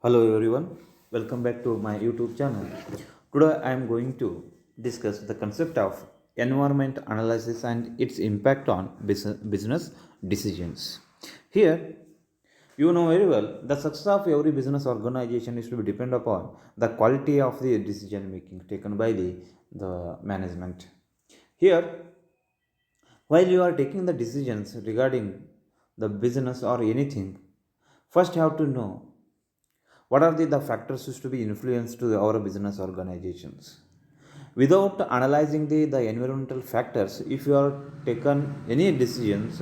Hello everyone, welcome back to my YouTube channel. Today I am going to discuss the concept of environment analysis and its impact on business decisions. Here, you know very well the success of every business organization is to be depend upon the quality of the decision making taken by the management. Here, while you are taking the decisions regarding the business or anything, first you have to know what are the factors is to be influenced to our business organizations. Without analyzing the environmental factors, if you are taken any decisions,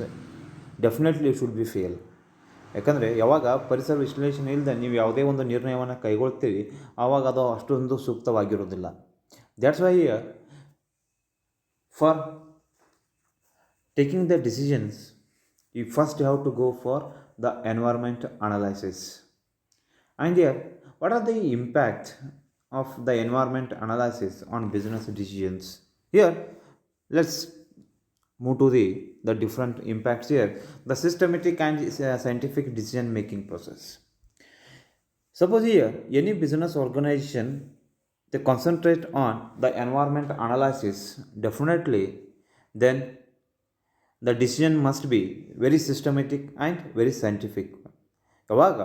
definitely you should be fail. ಯಾಕಂದರೆ ಯಾವಾಗ ಪರಿಸರ ವಿಶ್ಲೇಷಣೆ ಇಲ್ಲದೆ ನೀವು ಯಾವುದೇ ಒಂದು ನಿರ್ಣಯವನ್ನು ಕೈಗೊಳ್ತೀರಿ ಆವಾಗ ಅದು ಅಷ್ಟೊಂದು ಸೂಕ್ತವಾಗಿರೋದಿಲ್ಲ. That's why for taking the decisions, you first have to go for the environment analysis. And here, what are the impact of the environment analysis on business decisions? Here, let's move to the different impacts here. The systematic and scientific decision making process. Suppose here, any business organization, they concentrate on the environment analysis, definitely, then the decision must be very systematic and very scientific. ಯಾವಾಗ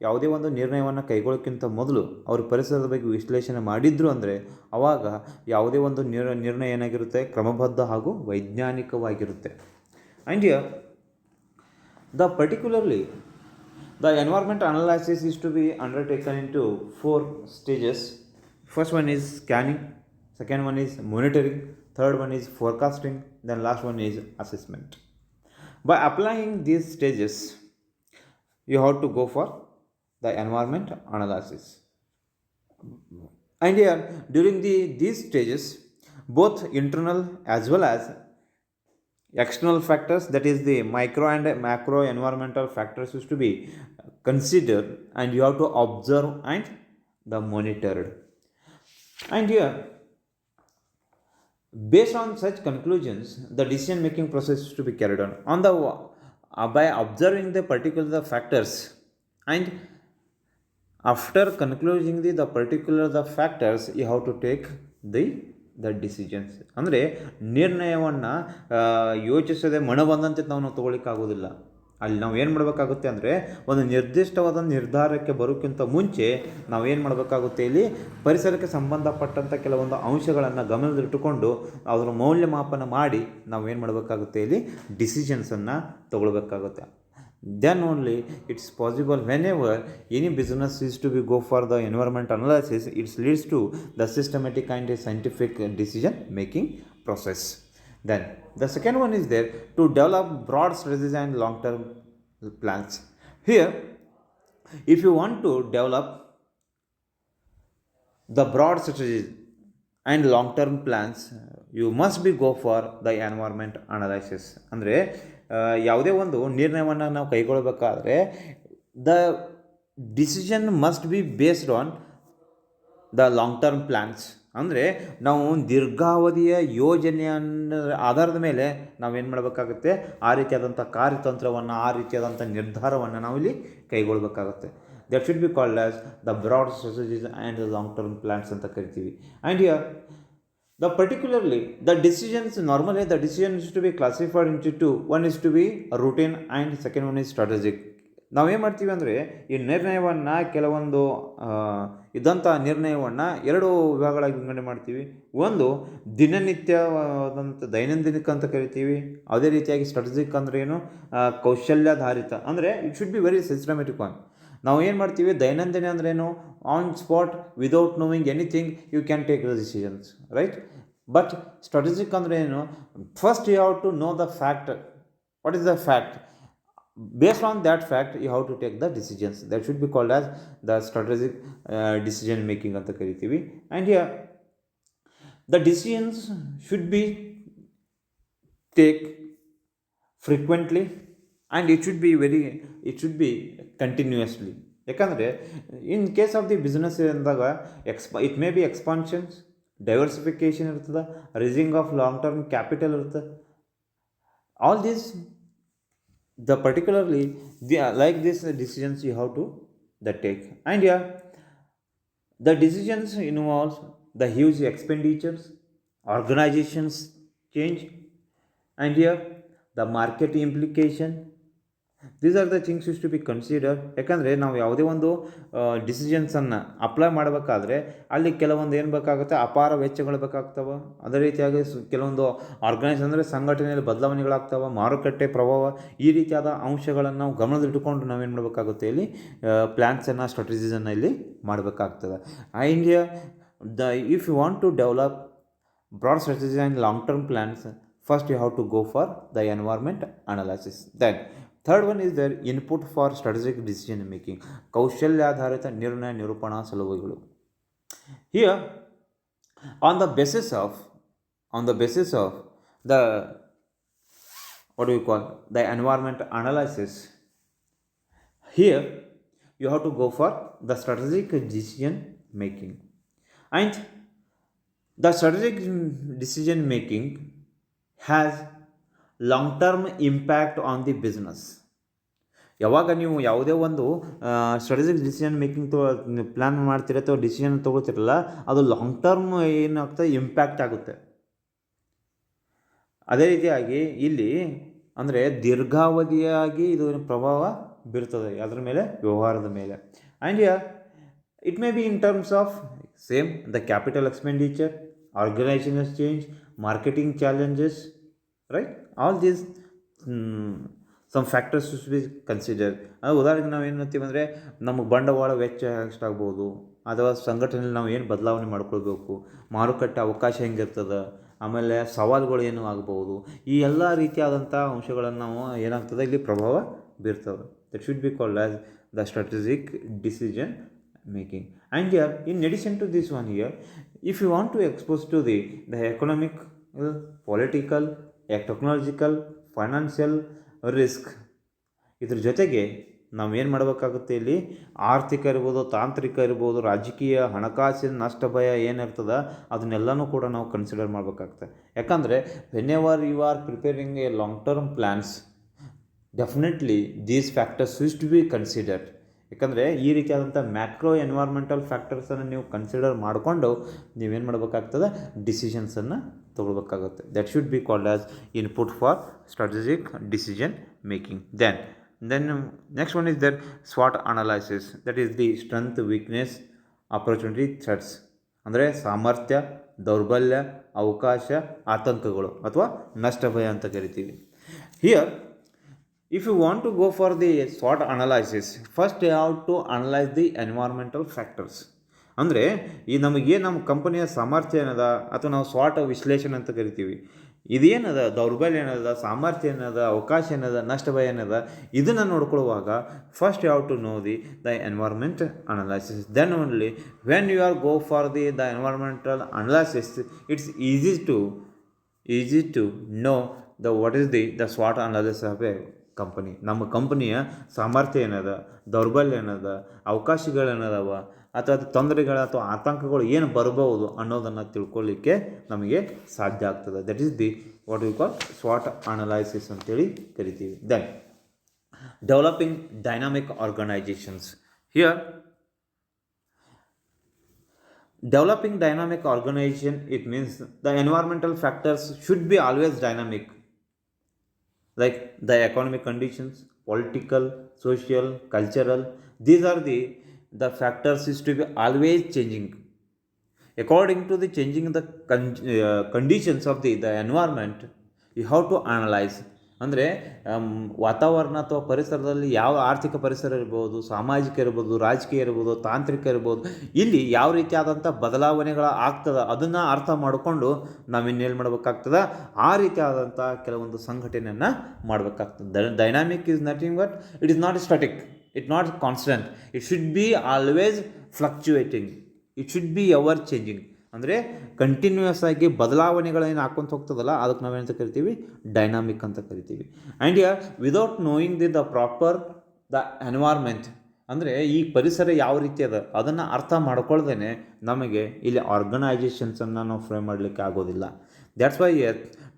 ಯಾವುದೇ ಒಂದು ನಿರ್ಣಯವನ್ನು ಕೈಗೊಳ್ಳೋಕ್ಕಿಂತ ಮೊದಲು ಅವರು ಪರಿಸರದ ಬಗ್ಗೆ ವಿಶ್ಲೇಷಣೆ ಮಾಡಿದ್ರು ಅಂದರೆ ಆವಾಗ ಯಾವುದೇ ಒಂದು ನಿರ್ಣಯ ಏನಾಗಿರುತ್ತೆ ಕ್ರಮಬದ್ಧ ಹಾಗೂ ವೈಜ್ಞಾನಿಕವಾಗಿರುತ್ತೆ. And here the particularly the environment analysis is to be undertaken in to 4 stages. First one is scanning, second one is monitoring, third one is forecasting, then last one is assessment. By applying these stages, you have to go for the environment analysis. And here, during these stages, both internal as well as external factors, that is the micro and macro environmental factors, is to be considered, and you have to observe and the monitored. And here, based on such conclusions, the decision making process is to be carried on the by observing the particular factors, and after concluding the particular factors, you have to take the decisions. ಅಂದರೆ ನಿರ್ಣಯವನ್ನು ಯೋಚಿಸದೆ ಮನ ಬಂದಂತೆ ನಾವು ತೊಗೊಳಿಕ್ಕಾಗೋದಿಲ್ಲ. ಅಲ್ಲಿ ನಾವು ಏನು ಮಾಡಬೇಕಾಗುತ್ತೆ ಅಂದರೆ ಒಂದು ನಿರ್ದಿಷ್ಟವಾದ ನಿರ್ಧಾರಕ್ಕೆ ಬರೋಕ್ಕಿಂತ ಮುಂಚೆ ನಾವೇನು ಮಾಡಬೇಕಾಗುತ್ತೆ, ಇಲ್ಲಿ ಪರಿಸರಕ್ಕೆ ಸಂಬಂಧಪಟ್ಟಂಥ ಕೆಲವೊಂದು ಅಂಶಗಳನ್ನು ಗಮನದಲ್ಲಿಟ್ಟುಕೊಂಡು ಅದರ ಮೌಲ್ಯಮಾಪನ ಮಾಡಿ ನಾವೇನು ಮಾಡಬೇಕಾಗುತ್ತೆ, ಇಲ್ಲಿ ಡಿಸಿಷನ್ಸನ್ನು ತಗೊಳ್ಬೇಕಾಗುತ್ತೆ. Then only it's possible. Whenever any business is to be go for the environment analysis, it leads to the systematic and scientific decision making process. Then the second one is there to develop broad strategies and long term plans. Here, if you want to develop the broad strategies and long term plans, you must be go for the environment analysis. ಅಂದರೆ ಯಾವುದೇ ಒಂದು ನಿರ್ಣಯವನ್ನು ನಾವು ಕೈಗೊಳ್ಳಬೇಕಾದ್ರೆ the decision must be based on the long term plans. ಅಂದರೆ ನಾವು ದೀರ್ಘಾವಧಿಯ ಯೋಜನೆಯನ್ನು ಆಧಾರದ ಮೇಲೆ ನಾವೇನು ಮಾಡಬೇಕಾಗುತ್ತೆ, ಆ ರೀತಿಯಾದಂಥ ಕಾರ್ಯತಂತ್ರವನ್ನು, ಆ ರೀತಿಯಾದಂಥ ನಿರ್ಧಾರವನ್ನು ನಾವಿಲ್ಲಿ ಕೈಗೊಳ್ಳಬೇಕಾಗುತ್ತೆ. That should be called as the broad strategies and the long term plans ಅಂತ ಕರಿತೀವಿ. And here the particularly the decisions, normally the decision is to be classified into two. One is to be routine and second one is strategic. ನಾವೇನು ಮಾಡ್ತೀವಿ ಅಂದರೆ ಈ ನಿರ್ಣಯವನ್ನು ಕೆಲವೊಂದು ಇದ್ದಂಥ ನಿರ್ಣಯವನ್ನು ಎರಡು ವಿಭಾಗಗಳಾಗಿ ವಿಂಗಡಣೆ ಮಾಡ್ತೀವಿ. ಒಂದು ದಿನನಿತ್ಯವಾದಂಥ ದೈನಂದಿನಕ್ಕೆ ಅಂತ ಕರಿತೀವಿ. ಅದೇ ರೀತಿಯಾಗಿ ಸ್ಟ್ರಾಟಜಿಕ್ ಅಂದರೆ ಏನು, ಕೌಶಲ್ಯಾಧಾರಿತ, ಅಂದರೆ it should be very systematic one. ನಾವು ಏನು ಮಾಡ್ತೀವಿ, ದೈನಂದಿನ ಅಂದ್ರೇನು, on spot without knowing anything you can take the decisions, right. But strategic ಅಂದರೆ ಏನು, first you have to know the fact, what is the fact, based on that fact you have to take the decisions. That should be called as the strategic decision making ಅಂತ ಕರಿತೀವಿ. And here the decisions should be take frequently and it should be continuously. ಯಾಕಂದರೆ in case of the business ಅಂದಾಗ it may be expansions, diversification ಇರ್ತದೆ, rising of long term capital ಇರ್ತದೆ. All this the particularly like this decisions you have to that take. And yeah, the decisions involves the huge expenditures, organizations change, and here the market implication. These are the things is to be consider. ಯಾಕಂದರೆ ನಾವು ಯಾವುದೇ ಒಂದು ಡಿಸಿಷನ್ಸನ್ನು apply ಮಾಡಬೇಕಾದ್ರೆ ಅಲ್ಲಿ ಕೆಲವೊಂದು ಏನು ಬೇಕಾಗುತ್ತೆ, ಅಪಾರ ವೆಚ್ಚಗಳು ಬೇಕಾಗ್ತವೆ. ಅದೇ ರೀತಿಯಾಗಿ ಕೆಲವೊಂದು ಆರ್ಗನೈಸ್ ಅಂದರೆ ಸಂಘಟನೆಯಲ್ಲಿ ಬದಲಾವಣೆಗಳಾಗ್ತವೆ, ಮಾರುಕಟ್ಟೆ ಪ್ರಭಾವ, ಈ ರೀತಿಯಾದ ಅಂಶಗಳನ್ನು ನಾವು ಗಮನದಲ್ಲಿಟ್ಟುಕೊಂಡು ನಾವೇನು ಮಾಡಬೇಕಾಗುತ್ತೆ, ಇಲ್ಲಿ ಪ್ಲ್ಯಾನ್ಸನ್ನು, ಸ್ಟ್ರಾಟಜೀಸನ್ನು ಇಲ್ಲಿ ಮಾಡಬೇಕಾಗ್ತದೆ. And if you want to develop broad strategies and long term plans, first you have to go for the environment analysis. Then third one is their input for strategic decision making, ಕೌಶಲ್ಯಾಧಾರಿತ ನಿರ್ಣಯ ನಿರೂಪಣಾ ಸಲುಹೆಗಳು. Here on the basis of the what do you call the environment analysis, here you have to go for the strategic decision making. And the strategic decision making has long term impact on the business. ಯಾವಾಗ ನೀವು ಯಾವುದೇ ಒಂದು strategic decision making plan ಮಾಡ್ತೀರ ಅಥವಾ decision ತೊಗೊಳ್ತಿರಲ್ಲ, ಅದು long term ಏನಾಗ್ತದೆ, impact ಆಗುತ್ತೆ. ಅದೇ ರೀತಿಯಾಗಿ ಇಲ್ಲಿ ಅಂದರೆ ದೀರ್ಘಾವಧಿಯಾಗಿ ಇದು ಪ್ರಭಾವ ಬೀರ್ತದೆ ಅದರ ಮೇಲೆ, ವ್ಯವಹಾರದ ಮೇಲೆ. And it may be in terms of same the capital expenditure, organizational change, marketing challenges, right? All these some factors should be considered. ಉದಾಹರಣೆಗೆ ನಾವು ಏನು ಅಂತೀವಿ ಅಂದರೆ, ನಮಗೆ ಬಂಡವಾಳ ವೆಚ್ಚ ಎಷ್ಟಾಗ್ಬೋದು, ಅಥವಾ ಸಂಘಟನೆಯಲ್ಲಿ ನಾವು ಏನು ಬದಲಾವಣೆ ಮಾಡ್ಕೊಳ್ಬೇಕು, ಮಾರುಕಟ್ಟೆ ಅವಕಾಶ ಹೆಂಗಿರ್ತದೆ, ಆಮೇಲೆ ಸವಾಲುಗಳು ಏನು ಆಗ್ಬೋದು, ಈ ಎಲ್ಲ ರೀತಿಯಾದಂಥ ಅಂಶಗಳನ್ನು ನಾವು ಏನಾಗ್ತದೆ ಇಲ್ಲಿ ಪ್ರಭಾವ ಬೀರ್ತದೆ. That should be called as the strategic decision making. And here in addition to this one, here if you want to expose to the economic, political, technological, financial risk, ಇದ್ರ ಜೊತೆಗೆ ನಾವು ಏನು ಮಾಡಬೇಕಾಗುತ್ತೆ, ಇಲ್ಲಿ ಆರ್ಥಿಕ ಇರ್ಬೋದು, ತಾಂತ್ರಿಕ ಇರ್ಬೋದು, ರಾಜಕೀಯ, ಹಣಕಾಸಿನ ನಷ್ಟ ಭಯ ಏನಿರ್ತದೆ ಅದನ್ನೆಲ್ಲನೂ ಕೂಡ ನಾವು ಕನ್ಸಿಡರ್ ಮಾಡಬೇಕಾಗ್ತದೆ. ಯಾಕಂದರೆ whenever you are preparing a long term plans, definitely these factors is to be considered. ಯಾಕಂದರೆ ಈ ರೀತಿಯಾದಂಥ ಮ್ಯಾಕ್ರೋ ಎನ್ವೈರ್ಮೆಂಟಲ್ ಫ್ಯಾಕ್ಟರ್ಸನ್ನು ನೀವು ಕನ್ಸಿಡರ್ ಮಾಡಿಕೊಂಡು ನೀವೇನು ಮಾಡಬೇಕಾಗ್ತದೆ, ಡಿಸಿಷನ್ಸನ್ನು ತೊಗೊಳ್ಬೇಕಾಗುತ್ತೆ. That should be called as input for strategic decision making. Then next one is that SWOT analysis. That is the strength, weakness, opportunity, threats. ಅಂದರೆ ಸಾಮರ್ಥ್ಯ, ದೌರ್ಬಲ್ಯ, ಅವಕಾಶ, ಆತಂಕಗಳು ಅಥವಾ ನಷ್ಟ ಭಯ ಅಂತ ಕರಿತೀವಿ. Here if you want to go for the SWOT analysis, first you have to analyze the environmental factors. ಅಂದರೆ ಈ ನಮಗೆ ನಮ್ಮ ಕಂಪನಿಯ ಸಾಮರ್ಥ್ಯ ಏನದ ಅಥವಾ ನಾವು SWOT ವಿಶ್ಲೇಷಣೆ ಅಂತ ಕರಿತೀವಿ. ಇದೇನದ, ದೌರ್ಬಲ್ಯ ಏನದ, ಸಾಮರ್ಥ್ಯ ಏನದ, ಅವಕಾಶ ಏನದ, ನಷ್ಟ ಭಯ ಏನದ, ಇದನ್ನು ನೋಡ್ಕೊಳ್ಳುವಾಗ first you have to know the environment analysis. Then only when you are go for the environmental analysis, it's easy to know what is the SWOT analysis of a company. ನಮ್ಮ ಕಂಪನಿಯ ಸಾಮರ್ಥ್ಯ ಏನದ, ದೌರ್ಬಲ್ಯ ಏನದ, ಅವಕಾಶಗಳೇನದವ, ಅಥವಾ ತೊಂದರೆಗಳು ಅಥವಾ ಆತಂಕಗಳು ಏನು ಬರ್ಬೋದು ಅನ್ನೋದನ್ನು ತಿಳ್ಕೊಳ್ಳಿಕ್ಕೆ ನಮಗೆ ಸಾಧ್ಯ ಆಗ್ತದೆ. That is the what you call SWOT analysis ಅಂತೇಳಿ ಕರಿತೀವಿ. Then developing dynamic organizations. Here developing dynamic organization, it means the environmental factors should be always dynamic, like the economic conditions, political, social, cultural. These are the factors is to be always changing according to the changing the conditions of the environment. You have to analyze. ಅಂದರೆ ವಾತಾವರಣ ಅಥವಾ ಪರಿಸರದಲ್ಲಿ ಯಾವ ಆರ್ಥಿಕ ಪರಿಸರ ಇರ್ಬೋದು, ಸಾಮಾಜಿಕ ಇರ್ಬೋದು, ರಾಜಕೀಯ ಇರ್ಬೋದು, ತಾಂತ್ರಿಕ ಇರ್ಬೋದು, ಇಲ್ಲಿ ಯಾವ ರೀತಿಯಾದಂಥ ಬದಲಾವಣೆಗಳು ಆಗ್ತದೆ ಅದನ್ನು ಅರ್ಥ ಮಾಡಿಕೊಂಡು ನಾವಿನ್ನೇನು ಮಾಡಬೇಕಾಗ್ತದೆ, ಆ ರೀತಿಯಾದಂಥ ಕೆಲವೊಂದು ಸಂಘಟನೆಯನ್ನು ಮಾಡಬೇಕಾಗ್ತದೆ. Dynamic is nothing but it is not static, it not constant, it should B always fluctuating, it should B ever changing. ಅಂದರೆ ಕಂಟಿನ್ಯೂಯಸ್ ಆಗಿ ಬದಲಾವಣೆಗಳೇನು ಹಾಕ್ಕೊಂತ ಹೋಗ್ತದಲ್ಲ ಅದಕ್ಕೆ ನಾವೇನಂತ ಕರಿತೀವಿ, ಡೈನಾಮಿಕ್ ಅಂತ ಕರಿತೀವಿ. And without knowing the proper the environment, ಅಂದರೆ ಈ ಪರಿಸರ ಯಾವ ರೀತಿ ಅದ ಅದನ್ನು ಅರ್ಥ ಮಾಡ್ಕೊಳ್ದೇ ನಮಗೆ ಇಲ್ಲಿ ಆರ್ಗನೈಜೇಷನ್ಸನ್ನು ನಾವು ಫ್ರೇಮ್ ಮಾಡಲಿಕ್ಕೆ ಆಗೋದಿಲ್ಲ. That's why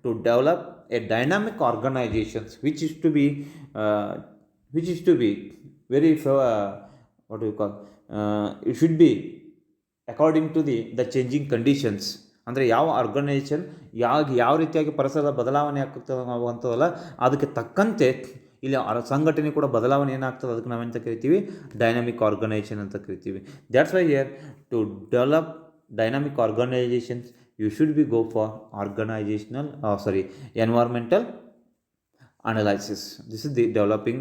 to develop a dynamic organizations which is to be very what do you call, it should be according to the changing conditions. ಅಂದರೆ ಯಾವ ಆರ್ಗನೈಜೇಷನ್ ಯಾವ ರೀತಿಯಾಗಿ ಪರಿಸರದ ಬದಲಾವಣೆ ಆಗುತ್ತದಲ್ಲ ಅದಕ್ಕೆ ತಕ್ಕಂತೆ ಇಲ್ಲಿ ಸಂಘಟನೆ ಕೂಡ ಬದಲಾವಣೆ ಏನಾಗ್ತದೆ ಅದಕ್ಕೆ ನಾವೆಂತ ಕರಿತೀವಿ, ಡೈನಾಮಿಕ್ ಆರ್ಗನೈಜೇಷನ್ ಅಂತ ಕರಿತೀವಿ. That's why here to develop dynamic organizations you should be go for environmental analysis. This is the developing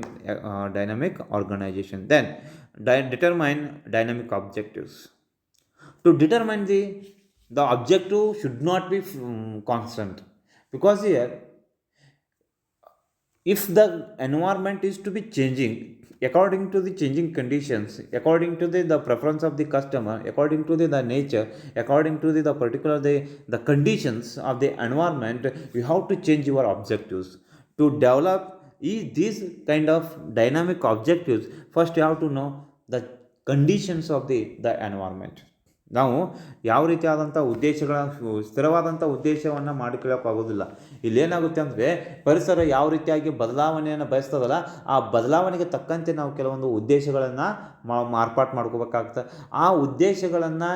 dynamic organization. Then determine dynamic objectives. To determine the objective should not be constant, because here if the environment is to be changing according to the changing conditions, according to the preference of the customer, according to the nature, according to the particular the conditions of the environment, you have to change your objectives. To develop these kind of dynamic objectives, first you have to know the conditions of the environment. ನಾವು ಯಾವ ರೀತಿಯಾದಂಥ ಸ್ಥಿರವಾದಂಥ ಉದ್ದೇಶವನ್ನು ಮಾಡಿಕೊಳ್ಳೋಕ್ಕಾಗೋದಿಲ್ಲ. ಇಲ್ಲೇನಾಗುತ್ತೆ ಅಂದರೆ ಪರಿಸರ ಯಾವ ರೀತಿಯಾಗಿ ಬದಲಾವಣೆಯನ್ನು ಬಯಸ್ತದಲ್ಲ ಆ ಬದಲಾವಣೆಗೆ ತಕ್ಕಂತೆ ನಾವು ಕೆಲವೊಂದು ಉದ್ದೇಶಗಳನ್ನು ಮಾರ್ಪಾಟು ಮಾಡ್ಕೋಬೇಕಾಗುತ್ತೆ. ಆ ಉದ್ದೇಶಗಳನ್ನು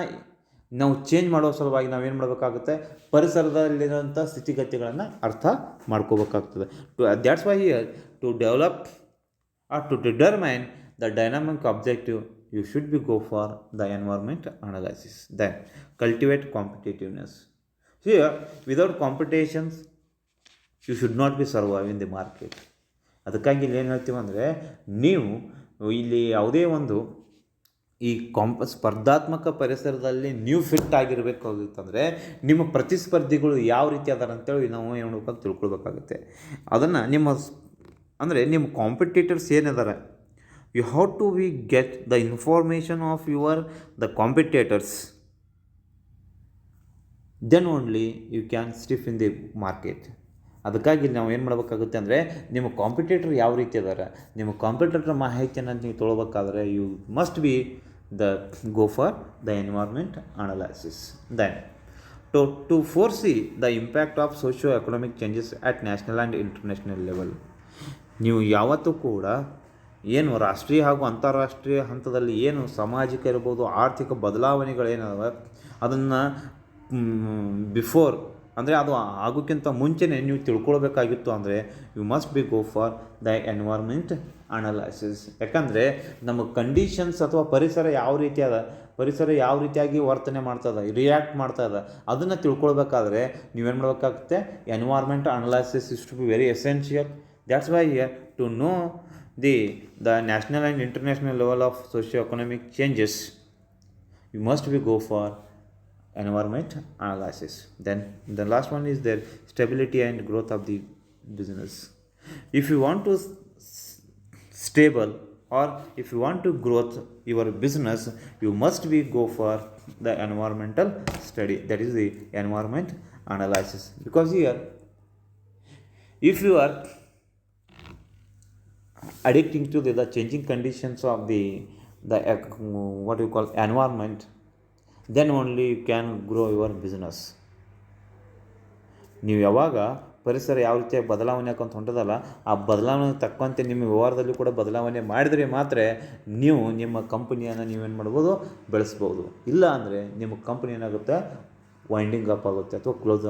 ನಾವು ಚೇಂಜ್ ಮಾಡೋ ಸಲುವಾಗಿ ನಾವೇನು ಮಾಡಬೇಕಾಗುತ್ತೆ, ಪರಿಸರದಲ್ಲಿರುವಂಥ ಸ್ಥಿತಿಗತಿಗಳನ್ನು ಅರ್ಥ ಮಾಡ್ಕೋಬೇಕಾಗ್ತದೆ. That's why here to develop or to determine the dynamic objective you should be go for the environment analysis. Then cultivate competitiveness. Here without competitions you should not be survive in the market. ಅದಕ್ಕಾಗಿ ಇಲ್ಲಿ ಏನು ಹೇಳ್ತೀವಿ ಅಂದರೆ, ನೀವು ಇಲ್ಲಿ ಯಾವುದೇ ಒಂದು ಈ ಸ್ಪರ್ಧಾತ್ಮಕ ಪರಿಸರದಲ್ಲಿ ನೀವು ಫಿಟ್ ಆಗಿರಬೇಕಾಗುತ್ತಂದರೆ ನಿಮ್ಮ ಪ್ರತಿಸ್ಪರ್ಧಿಗಳು ಯಾವ ರೀತಿ ಅದಾರ ಅಂತೇಳಿ ನಾವು ಏನು ಮಾಡ್ಬೇಕಂತ ತಿಳ್ಕೊಳ್ಬೇಕಾಗುತ್ತೆ. ಅದನ್ನು ನಿಮ್ಮ ಕಾಂಪಿಟೇಟರ್ಸ್ ಏನಿದ್ದಾರೆ, you have to get the information of the competitors, then only you can stiff in the market. ಅದಕ್ಕಾಗಿ ನಾವು ಏನು ಮಾಡಬೇಕಾಗುತ್ತೆ ಅಂದರೆ, ನಿಮ್ಮ ಕಾಂಪಿಟೇಟರ್ ಯಾವ ರೀತಿ ಅದಾರೆ, ನಿಮ್ಮ ಕಾಂಪಿಟೇಟರ್ ಮಾಹಿತಿಯನ್ನು ನೀವು ತೊಗೊಳ್ಬೇಕಾದ್ರೆ you must be go for the environment analysis. Then to foresee the impact of socio economic changes at national and international level. ನೀವು ಯಾವತ್ತೂ ಕೂಡ ಏನು ರಾಷ್ಟ್ರೀಯ ಹಾಗೂ ಅಂತಾರಾಷ್ಟ್ರೀಯ ಹಂತದಲ್ಲಿ ಏನು ಸಾಮಾಜಿಕ ಇರ್ಬೋದು ಆರ್ಥಿಕ ಬದಲಾವಣೆಗಳೇನವ ಅದನ್ನು ಬಿಫೋರ್ ಅಂದರೆ ಅದು ಆಗೋಕ್ಕಿಂತ ಮುಂಚೆನೇ ನೀವು ತಿಳ್ಕೊಳ್ಬೇಕಾಗಿತ್ತು ಅಂದರೆ you must be go for the environment analysis. ಯಾಕಂದರೆ ನಮ್ಮ ಕಂಡೀಷನ್ಸ್ ಅಥವಾ ಪರಿಸರ ಯಾವ ರೀತಿಯಾಗಿ ವರ್ತನೆ ಮಾಡ್ತದೆ, ರಿಯಾಕ್ಟ್ ಮಾಡ್ತದೆ, ಅದನ್ನು ತಿಳ್ಕೊಳ್ಬೇಕಾದ್ರೆ ನೀವೇನು ಮಾಡಬೇಕಾಗುತ್ತೆ, environment analysis is to be very essential. That's why here to know the national and international level of socio-economic changes, you must be go for environment analysis. Then the last one is their stability and growth of the business. If you want to stable or if you want to growth your business, you must be go for the environmental study, that is the environment analysis. Because here if you are addicting to the changing conditions of the what you call environment, then only you can grow your business. ನೀವು ಯಾವಾಗ ಪರಿಸರ ಯಾವ ರೀತಿಯಾಗಿ ಬದಲಾವಣೆ ಆಕೊಂತ ಹೊಂಟದಲ್ಲ ಆ ಬದಲಾವಣೆಗೆ ತಕ್ಕಂತೆ ನಿಮ್ಮ ವ್ಯವಹಾರದಲ್ಲಿ ಕೂಡ ಬದಲಾವಣೆ ಮಾಡಿದರೆ ಮಾತ್ರ ನೀವು ನಿಮ್ಮ ಕಂಪನಿಯನ್ನು ನೀವೇನು ಮಾಡ್ಬೋದು, ಬೆಳೆಸ್ಬೋದು. ಇಲ್ಲ ಅಂದರೆ ನಿಮ್ಮ ಕಂಪನಿ ಏನಾಗುತ್ತೆ, ವೈಂಡಿಂಗ್ ಅಪ್ ಆಗುತ್ತೆ ಅಥವಾ ಕ್ಲೋಸ್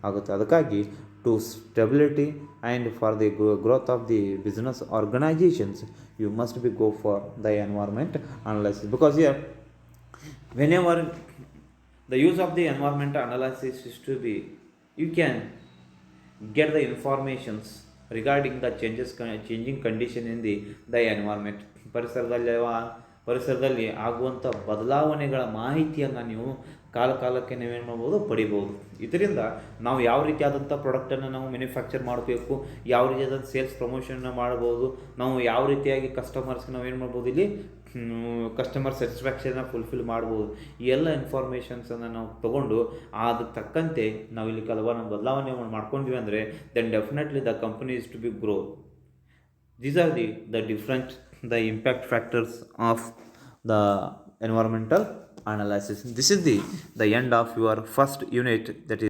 ಆಗುತ್ತೆ. ಅದಕ್ಕಾಗಿ to stability and for the growth of the business organizations, you must be go for the environment analysis. Because here whenever the use of the environment analysis is to be, you can get the informations regarding the changing condition in the environment. ಪರಿಸರದಲ್ಲಿ ಆಗುವಂಥ ಬದಲಾವಣೆಗಳ ಮಾಹಿತಿಯನ್ನು ನೀವು ಕಾಲಕ್ಕೆ ನೀವೇನು ಮಾಡ್ಬೋದು, ಪಡಿಬೋದು. ಇದರಿಂದ ನಾವು ಯಾವ ರೀತಿಯಾದಂಥ ಪ್ರಾಡಕ್ಟನ್ನು ನಾವು ಮ್ಯಾನುಫ್ಯಾಕ್ಚರ್ ಮಾಡಬೇಕು, ಯಾವ ರೀತಿಯಾದಂಥ ಸೇಲ್ಸ್ ಪ್ರಮೋಷನ್ನ ಮಾಡ್ಬೋದು, ನಾವು ಯಾವ ರೀತಿಯಾಗಿ ಕಸ್ಟಮರ್ಸ್ಗೆ ನಾವೇನು ಮಾಡ್ಬೋದು, ಇಲ್ಲಿ ಕಸ್ಟಮರ್ ಸ್ಯಾಟಿಸ್ಫ್ಯಾಕ್ಷನ್ನ ಫುಲ್ಫಿಲ್ ಮಾಡ್ಬೋದು. ಈ ಎಲ್ಲ ಇನ್ಫಾರ್ಮೇಷನ್ಸನ್ನು ನಾವು ತೊಗೊಂಡು ಅದಕ್ಕೆ ತಕ್ಕಂತೆ ನಾವು ಇಲ್ಲಿ ಕೆಲವು ಬದಲಾವಣೆ ಮಾಡ್ಕೊಂಡ್ವಿ ಅಂದರೆ then definitely the company is to be grow. These are the impact factors of the environmental analysis. This is the end of your first unit, that is